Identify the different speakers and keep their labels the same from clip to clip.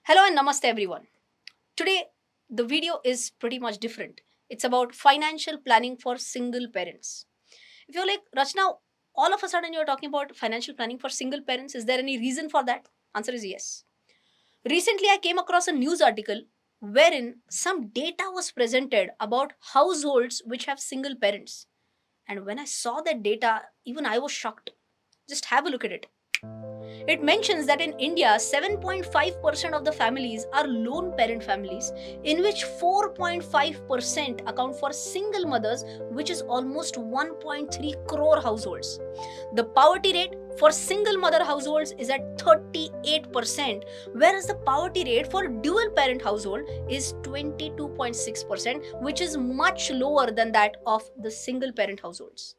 Speaker 1: Hello and namaste everyone. Today the video is pretty much different. It's about financial planning for single parents. If you're like Rachna, all of a sudden you're talking about financial planning for single parents, is there any reason for that? Answer is yes. Recently I came across a news article wherein some data was presented about households which have single parents. And when I saw that data, even I was shocked. Just have a look at it. It mentions that in India, 7.5% of the families are lone parent families, in which 4.5% account for single mothers, which is almost 1.3 crore households. The poverty rate for single mother households is at 38%, whereas the poverty rate for dual parent household is 22.6%, which is much lower than that of the single parent households.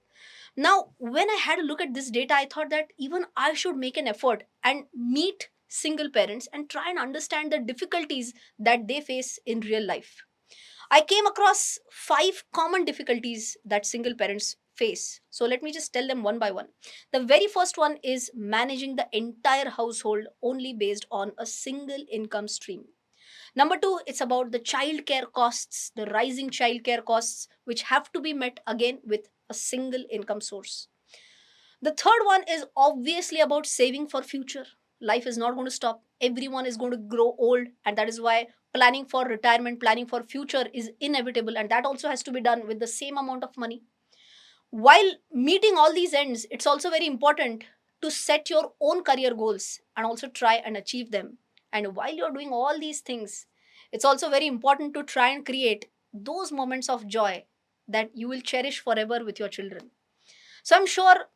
Speaker 1: Now, when I had a look at this data, I thought that even I should make an effort and meet single parents and try and understand the difficulties that they face in real life. I came across five common difficulties that single parents face. So let me just tell them one by one. The very first one is managing the entire household only based on a single income stream. Number two, it's about the childcare costs, the rising childcare costs, which have to be met again with a single income source. The third one is obviously about saving for future. Life is not going to stop. Everyone is going to grow old, and that is why planning for retirement, planning for future is inevitable, and that also has to be done with the same amount of money. While meeting all these ends, it's also very important to set your own career goals and also try and achieve them. And while you're doing all these things, it's also very important to try and create those moments of joy that you will cherish forever with your children. So I'm sure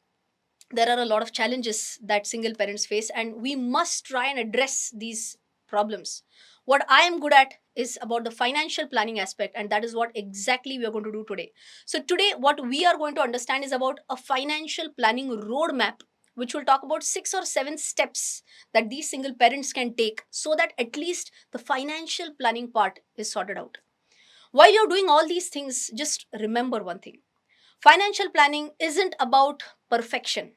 Speaker 1: there are a lot of challenges that single parents face, and we must try and address these problems. What I am good at is about the financial planning aspect, and that is what exactly we are going to do today. So today what we are going to understand is about a financial planning roadmap, which will talk about 6 or 7 steps that these single parents can take so that at least the financial planning part is sorted out. While you're doing all these things, just remember one thing: financial planning isn't about perfection,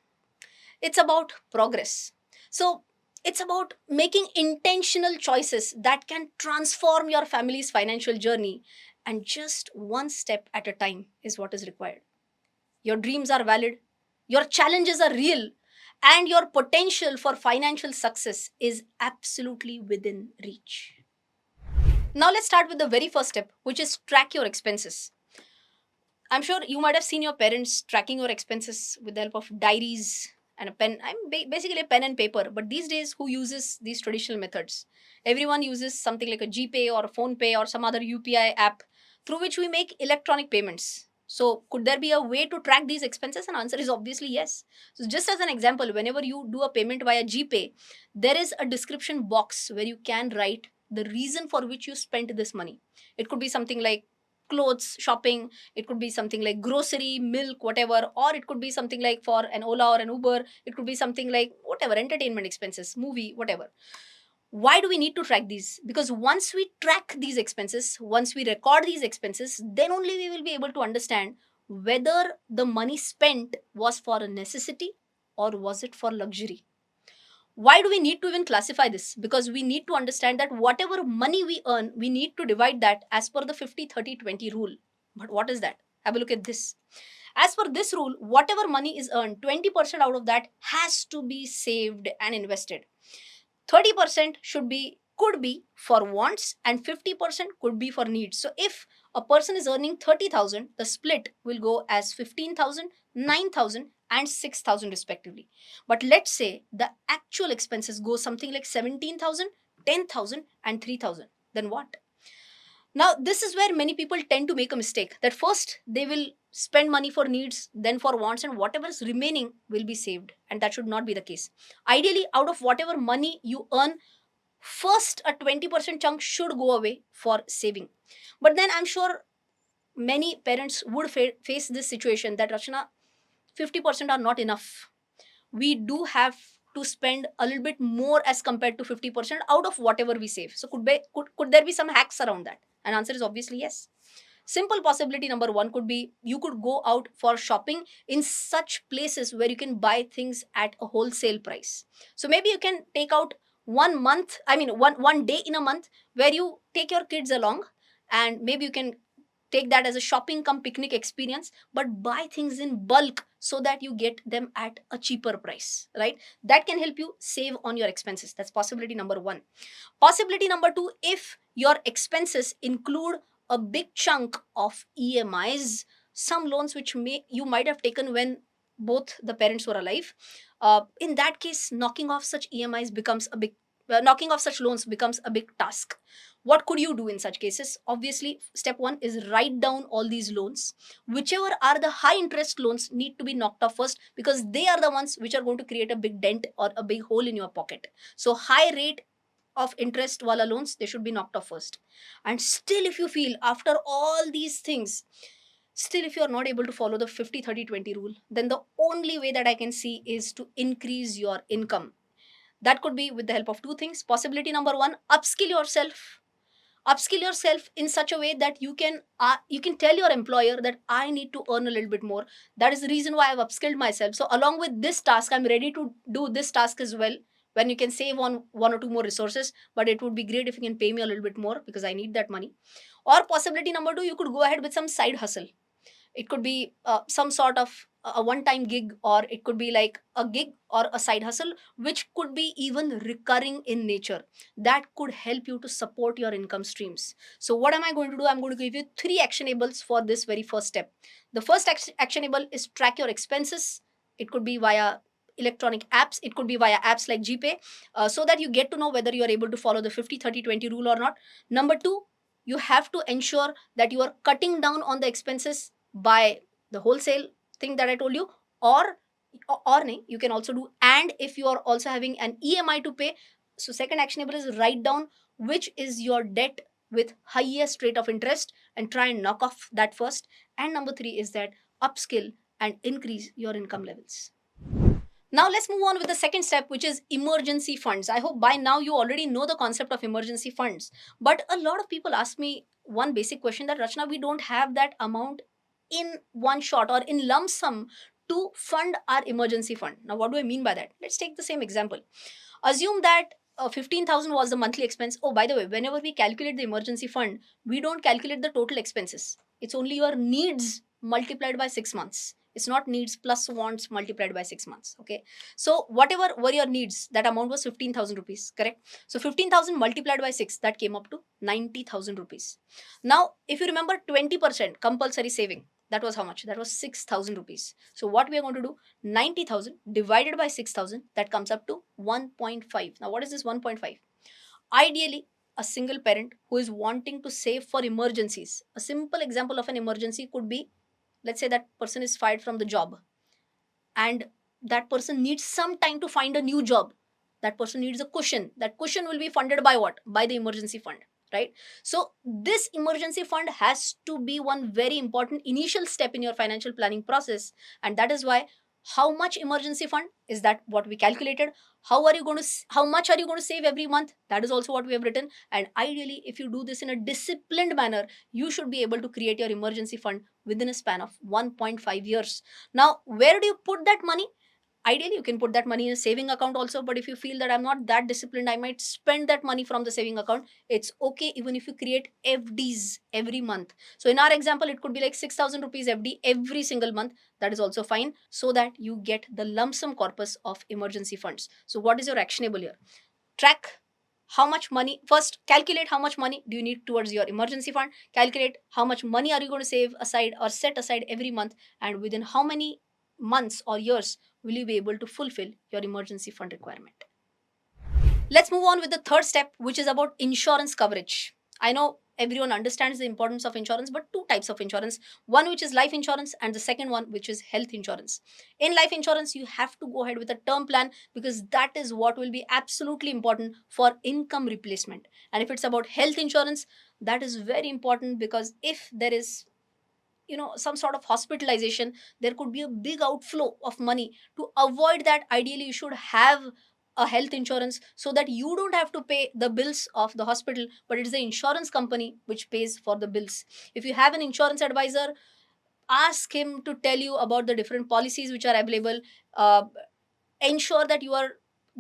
Speaker 1: it's about progress. So it's about making intentional choices that can transform your family's financial journey, and just one step at a time is what is required. Your dreams are valid, your challenges are real, and your potential for financial success is absolutely within reach. Now let's start with the very first step, which is track your expenses. I'm sure you might have seen your parents tracking your expenses with the help of diaries and a pen. Basically a pen and paper. But these days, who uses these traditional methods? Everyone uses something like a GPay or a phone pay or some other UPI app through which we make electronic payments. So, could there be a way to track these expenses? And answer is obviously yes. So, just as an example, whenever you do a payment via GPay, there is a description box where you can write the reason for which you spent this money. It could be something like clothes, shopping, it could be something like grocery, milk, whatever, or it could be something like for an Ola or an Uber, it could be something like whatever, entertainment expenses, movie, whatever. Why do we need to track these? Because once we track these expenses, once we record these expenses, then only we will be able to understand whether the money spent was for a necessity or was it for luxury. Why do we need to even classify this? Because we need to understand that whatever money we earn, we need to divide that as per the 50-30-20 rule. But what is that? Have a look at this. As per this rule, whatever money is earned, 20% out of that has to be saved and invested. 30% should be could be for wants and 50% could be for needs. So if a person is earning 30,000, the split will go as 15,000, 9,000, and 6,000 respectively. But let's say the actual expenses go something like 17,000, 10,000, and 3,000. Then what? Now, this is where many people tend to make a mistake that first they will spend money for needs, then for wants, and whatever is remaining will be saved. And that should not be the case. Ideally, out of whatever money you earn, first a 20% chunk should go away for saving. But then I'm sure many parents would face this situation that Rachna, 50% are not enough. We do have to spend a little bit more as compared to 50% out of whatever we save. So could there be some hacks around that? And answer is obviously yes. Simple possibility number one could be you could go out for shopping in such places where you can buy things at a wholesale price. So maybe you can take out one month, I mean one day in a month where you take your kids along, and maybe you can take that as a shopping come picnic experience, but buy things in bulk so that you get them at a cheaper price, right? That can help you save on your expenses. That's possibility number 1. Possibility number 2, if your expenses include a big chunk of EMIs, some loans which may you might have taken when both the parents were alive, in that case, knocking off such loans becomes a big task. What could you do in such cases? Obviously, step 1 is write down all these loans. Whichever are the high interest loans need to be knocked off first, because they are the ones which are going to create a big dent or a big hole in your pocket. So high rate of interest wala loans, they should be knocked off first. And still, if you feel after all these things, still if you are not able to follow the 50-30-20 rule, then the only way that I can see is to increase your income. That could be with the help of two things. Possibility number 1, upskill yourself in such a way that you can tell your employer that I need to earn a little bit more. That is the reason why I've upskilled myself. So along with this task, I'm ready to do this task as well. When you can save on one or two more resources, but it would be great if you can pay me a little bit more because I need that money. Or possibility number 2, you could go ahead with some side hustle. It could be some sort of a one time gig, or it could be like a gig or a side hustle which could be even recurring in nature. That could help you to support your income streams. So what am I going to do? I'm going to give you three actionables for this very first step. The first actionable is track your expenses. It could be via electronic apps, it could be via apps like GPay, so that you get to know whether you are able to follow the 50-30-20 rule or not. Number 2, you have to ensure that you are cutting down on the expenses by the wholesale thing that I told you, or nahi, you can also do, and if you are also having an EMI to pay. So second actionable is write down which is your debt with highest rate of interest and try and knock off that first. And number 3 is that upskill and increase your income levels. Now let's move on with the second step, which is emergency funds. I hope by now you already know the concept of emergency funds. But a lot of people ask me one basic question, that Rachna, we don't have that amount in one shot or in lump sum to fund our emergency fund. Now, what do I mean by that? Let's take the same example. Assume that 15,000 was the monthly expense. Oh, by the way, whenever we calculate the emergency fund, we don't calculate the total expenses. It's only your needs multiplied by 6 months. It's not needs plus wants multiplied by 6 months. Okay. So, whatever were your needs, that amount was 15,000 rupees, correct? So, 15,000 multiplied by 6, that came up to 90,000 rupees. Now, if you remember 20% compulsory saving, that was how much? That was 6,000 rupees. So, what we are going to do, 90,000 divided by 6,000, that comes up to 1.5. Now, what is this 1.5? Ideally, a single parent who is wanting to save for emergencies, a simple example of an emergency could be, let's say that person is fired from the job and that person needs some time to find a new job. That person needs a cushion. That cushion will be funded by what? By the emergency fund, right? So this emergency fund has to be one very important initial step in your financial planning process. And that is why, how much emergency fund is that what we calculated? How much are you going to save every month? That is also what we have written. And ideally, if you do this in a disciplined manner, you should be able to create your emergency fund within a span of 1.5 years. Now, where do you put that money? Ideally, you can put that money in a saving account also, but if you feel that I'm not that disciplined, I might spend that money from the saving account. It's okay even if you create FDs every month. So, in our example, it could be like 6,000 rupees FD every single month. That is also fine, so that you get the lump sum corpus of emergency funds. So, what is your actionable here? Track how much money, first calculate how much money do you need towards your emergency fund, calculate how much money are you going to save aside or set aside every month, and within how many months or years will you be able to fulfill your emergency fund requirement. Let's move on with the third step, which is about insurance coverage. I know everyone understands the importance of insurance, but two types of insurance, one which is life insurance and the second one which is health insurance. In life insurance, you have to go ahead with a term plan because that is what will be absolutely important for income replacement. And if it's about health insurance, that is very important because if there is some sort of hospitalization, there could be a big outflow of money. To avoid that, ideally you should have a health insurance so that you don't have to pay the bills of the hospital, but it is the insurance company which pays for the bills. If you have an insurance advisor, ask him to tell you about the different policies which are available. Ensure that you are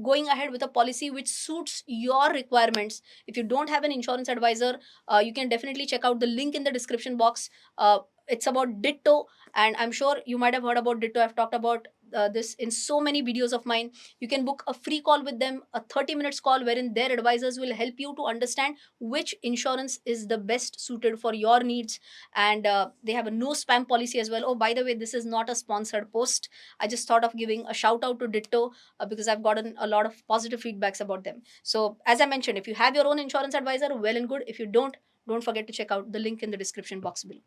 Speaker 1: going ahead with a policy which suits your requirements. If you don't have an insurance advisor, you can definitely check out the link in the description box. It's about Ditto, and I'm sure you might have heard about Ditto. I've talked about this in so many videos of mine. You can book a free call with them, a 30 minutes call, wherein their advisors will help you to understand which insurance is the best suited for your needs. And they have a no spam policy as well. Oh, by the way, this is not a sponsored post. I just thought of giving a shout out to Ditto because I've gotten a lot of positive feedbacks about them. So, as I mentioned, if you have your own insurance advisor, well and good. If you don't forget to check out the link in the description box below.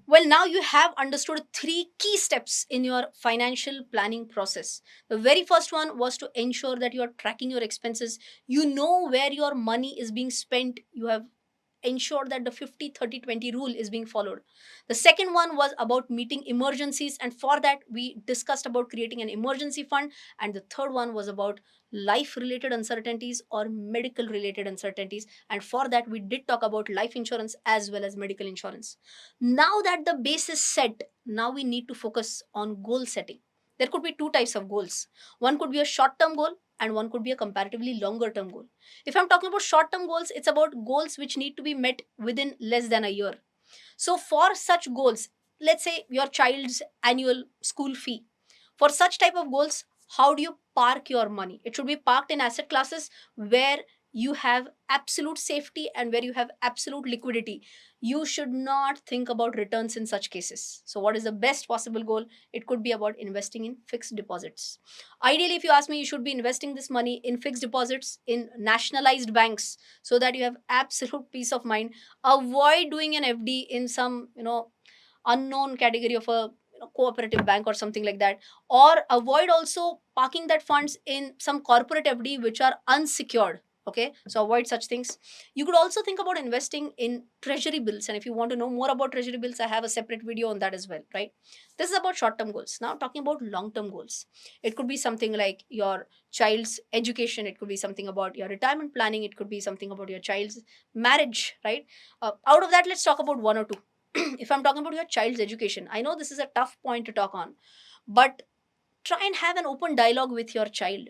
Speaker 1: Well, now you have understood three key steps in your financial planning process. The very first one was to ensure that you are tracking your expenses. You know where your money is being spent. You have ensure that the 50-30-20 rule is being followed. The second one was about meeting emergencies, and for that we discussed about creating an emergency fund. And the third one was about life related uncertainties or medical related uncertainties, and for that we did talk about life insurance as well as medical insurance. Now that the base is set, now we need to focus on goal setting. There could be two types of goals. One could be a short term goal and one could be a comparatively longer term goal. If I'm talking about short term goals, it's about goals which need to be met within less than a year. So, for such goals, let's say your child's annual school fee, for such type of goals, how do you park your money? It should be parked in asset classes where you have absolute safety and where you have absolute liquidity. You should not think about returns in such cases. So, what is the best possible goal? It could be about investing in fixed deposits. Ideally, if you ask me, you should be investing this money in fixed deposits in nationalized banks so that you have absolute peace of mind. Avoid doing an FD in some, unknown category of a cooperative bank or something like that, or avoid also parking that funds in some corporate FD which are unsecured. Okay, so avoid such things. You could also think about investing in treasury bills, and if you want to know more about treasury bills, I have a separate video on that as well, right? This is about short term goals. Now talking about long term goals, it could be something like your child's education, it could be something about your retirement planning, it could be something about your child's marriage, right? Out of that, let's talk about one or two. If I'm talking about your child's education, I know this is a tough point to talk on, but try and have an open dialogue with your child.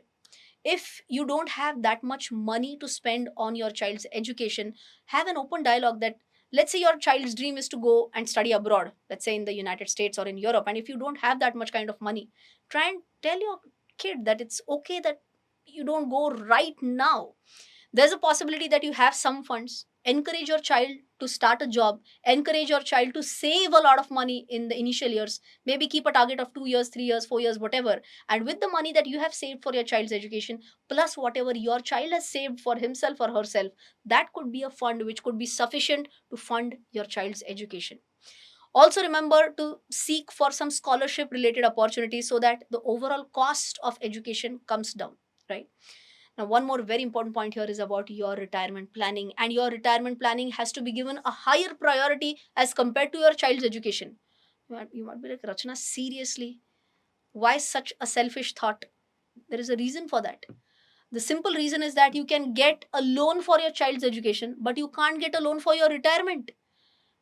Speaker 1: If you don't have that much money to spend on your child's education, have an open dialogue that, let's say your child's dream is to go and study abroad, let's say in the United States or in Europe, and if you don't have that much kind of money, try and tell your kid that it's okay that you don't go right now. There's a possibility that you have some funds. Encourage your child to start a job, encourage your child to save a lot of money in the initial years. Maybe keep a target of 2 years, 3 years, 4 years, whatever. And with the money that you have saved for your child's education, plus whatever your child has saved for himself or herself, that could be a fund which could be sufficient to fund your child's education. Also, remember to seek for some scholarship related opportunities so that the overall cost of education comes down, right? Now, one more very important point here is about your retirement planning, and your retirement planning has to be given a higher priority as compared to your child's education. You might be like, Rachna, seriously? Why such a selfish thought? There is a reason for that. The simple reason is that you can get a loan for your child's education, but you can't get a loan for your retirement.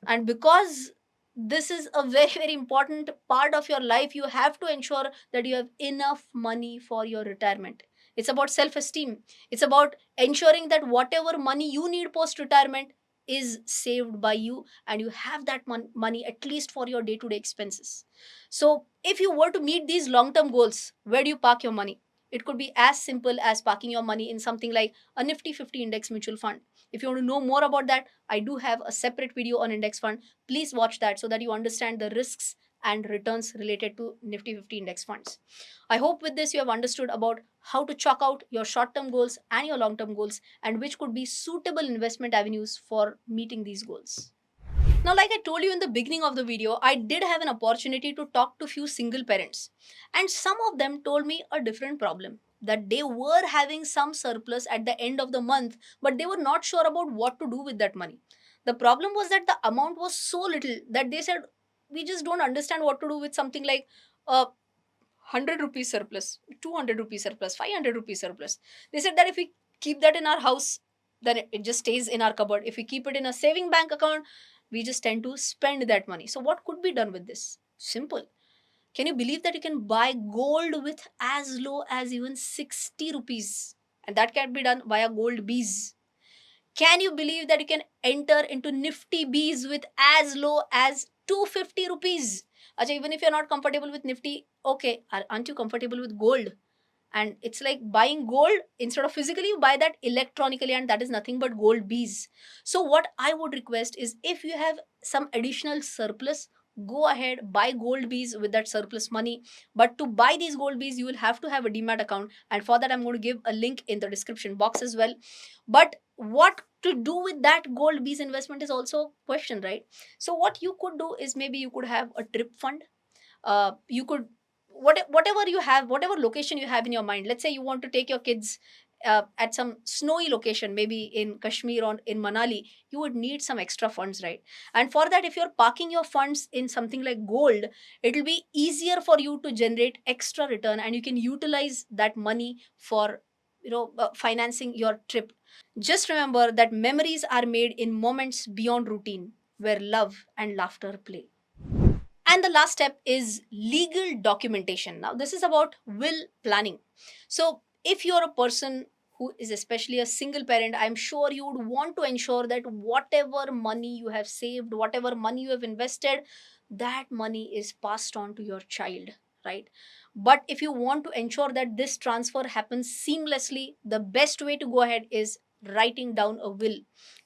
Speaker 1: And because this is a very, very important part of your life, you have to ensure that you have enough money for your retirement. It's about self esteem. It's about ensuring that whatever money you need post retirement is saved by you, and you have that money at least for your day to day expenses. So, if you were to meet these long term goals, where do you park your money? It could be as simple as parking your money in something like a Nifty 50 index mutual fund. If you want to know more about that, I do have a separate video on index fund. Please watch that so that you understand the risks and returns related to Nifty 50 index funds. I hope with this you have understood about how to chalk out your short term goals and your long term goals and which could be suitable investment avenues for meeting these goals. Now, like I told you in the beginning of the video, I did have an opportunity to talk to few single parents, and some of them told me a different problem, that they were having some surplus at the end of the month, but they were not sure about what to do with that money. The problem was that the amount was so little that they said, we just don't understand what to do with something like a 100 rupees surplus, 200 rupees surplus, 500 rupees surplus. They said that if we keep that in our house, then it just stays in our cupboard. If we keep it in a saving bank account, we just tend to spend that money. So, what could be done with this? Simple. Can you believe that you can buy gold with as low as even 60 rupees? And that can be done via gold bees. Can you believe that you can enter into Nifty bees with as low as 250 rupees? Acha, even if you're not comfortable with Nifty, okay, aren't you comfortable with gold? And it's like buying gold, instead of physically you buy that electronically, and that is nothing but gold bees. So what I would request is, if you have some additional surplus, go ahead, buy gold bees with that surplus money. But to buy these gold bees, you will have to have a demat account, and for that I'm going to give a link in the description box as well. But what to do with that gold bees investment is also a question, right? So what you could do is, maybe you could have a trip fund. You could, whatever you have, whatever location you have in your mind. Let's say you want to take your kids at some snowy location, maybe in Kashmir or in Manali. You would need some extra funds, right? And for that, if you're parking your funds in something like gold, it will be easier for you to generate extra return, and you can utilize that money for, financing your trip. Just remember that memories are made in moments beyond routine, where love and laughter play. And the last step is legal documentation. Now, this is about will planning. So, if you're a person who is especially a single parent, I'm sure you would want to ensure that whatever money you have saved, whatever money you have invested, that money is passed on to your child, right? But if you want to ensure that this transfer happens seamlessly, the best way to go ahead is writing down a will.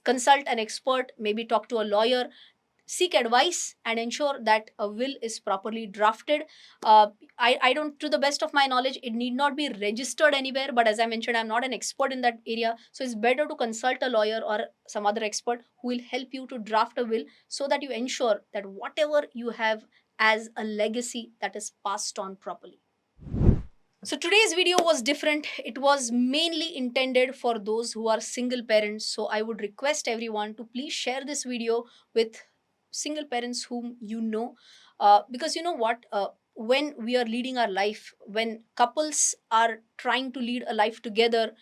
Speaker 1: Consult an expert, maybe talk to a lawyer, seek advice, and ensure that a will is properly drafted. I don't, to the best of my knowledge, it need not be registered anywhere, but as I mentioned, I'm not an expert in that area, so it's better to consult a lawyer or some other expert who will help you to draft a will, so that you ensure that whatever you have as a legacy, that is passed on properly. So today's video was different. It was mainly intended for those who are single parents. So I would request everyone to please share this video with single parents whom you know. Because you know what? When we are leading our life, when couples are trying to lead a life together,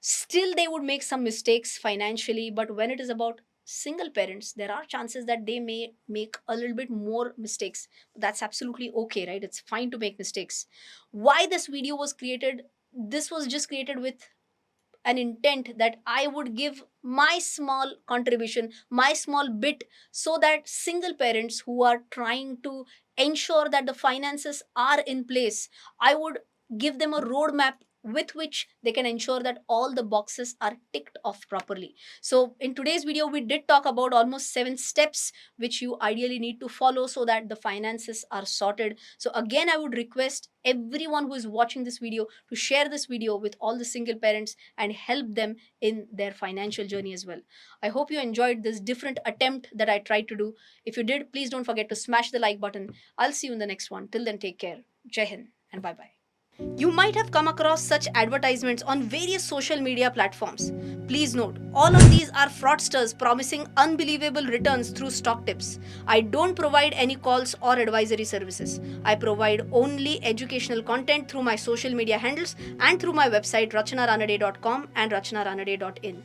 Speaker 1: still they would make some mistakes financially. But when it is about single parents, there are chances that they may make a little bit more mistakes. That's absolutely okay, right? It's fine to make mistakes. Why this video was created? This was just created with an intent that I would give my small contribution, my small bit, so that single parents who are trying to ensure that the finances are in place, I would give them a roadmap with which they can ensure that all the boxes are ticked off properly. So, in today's video, we did talk about almost 7 steps which you ideally need to follow so that the finances are sorted. So, again, I would request everyone who is watching this video to share this video with all the single parents and help them in their financial journey as well. I hope you enjoyed this different attempt that I tried to do. If you did, please don't forget to smash the like button. I'll see you in the next one. Till then, take care. Jai Hind and bye bye. You might have come across such advertisements on various social media platforms. Please note, all of these are fraudsters promising unbelievable returns through stock tips. I don't provide any calls or advisory services. I provide only educational content through my social media handles and through my website rachanaranade.com and rachanaranade.in.